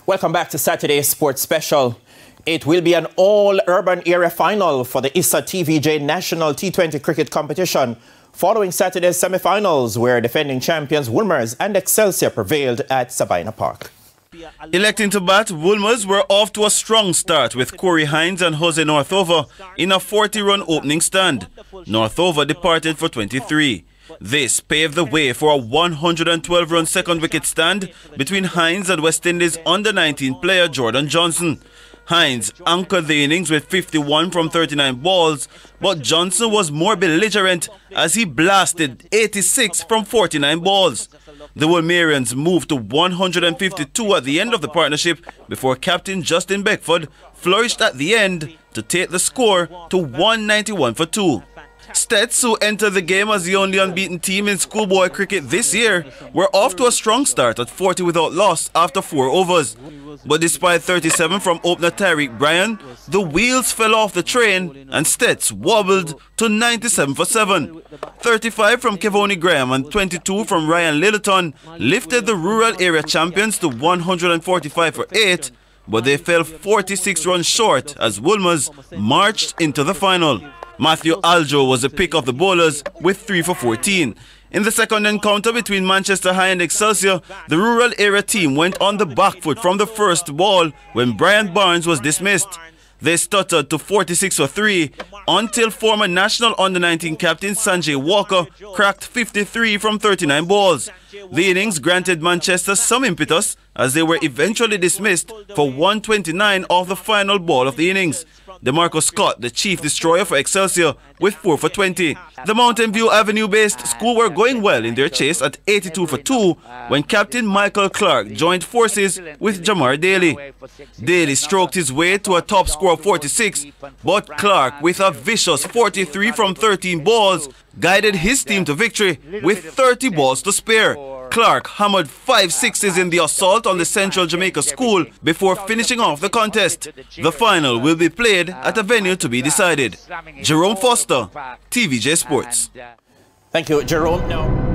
Welcome back to Saturday's Sports Special. It will be an all-urban area final for the ISSA TVJ National T20 cricket competition following Saturday's semi-finals where defending champions Wolmer and Excelsior prevailed at Sabina Park. Electing to bat, Wolmer were off to a strong start with Corey Hines and Jose Northover in a 40-run opening stand. Northover departed for 23. This paved the way for a 112-run second wicket stand between Hines and West Indies under-19 player Jordan Johnson. Hines anchored the innings with 51 from 39 balls, but Johnson was more belligerent as he blasted 86 from 49 balls. The Wolmerians moved to 152 at the end of the partnership before captain Justin Beckford flourished at the end to take the score to 191 for 2. Stets, who entered the game as the only unbeaten team in schoolboy cricket this year, were off to a strong start at 40 without loss after 4 overs. But despite 37 from opener Tariq Bryan, the wheels fell off the train and Stets wobbled to 97 for 7. 35 from Kevoni Graham and 22 from Ryan Littleton lifted the rural area champions to 145 for 8, but they fell 46 runs short as Wolmer marched into the final. Matthew Aljo was the pick of the bowlers with 3 for 14. In the second encounter between Manchester High and Excelsior, the rural area team went on the back foot from the first ball when Brian Barnes was dismissed. They stuttered to 46 for 3 until former national under-19 captain Sanjay Walker cracked 53 from 39 balls. The innings granted Manchester some impetus as they were eventually dismissed for 129 off the final ball of the innings. DeMarco Scott, the chief destroyer for Excelsior, with 4 for 20. The Mountain View Avenue-based school were going well in their chase at 82 for 2 when captain Michael Clark joined forces with Jamar Daly. Daly stroked his way to a top score of 46, but Clark, with a vicious 43 from 13 balls, guided his team to victory with 30 balls to spare. Clark hammered 5 sixes in the assault on the Central Jamaica school before finishing off the contest. The final will be played at a venue to be decided. Jerome Foster, TVJ Sports. Thank you, Jerome. Now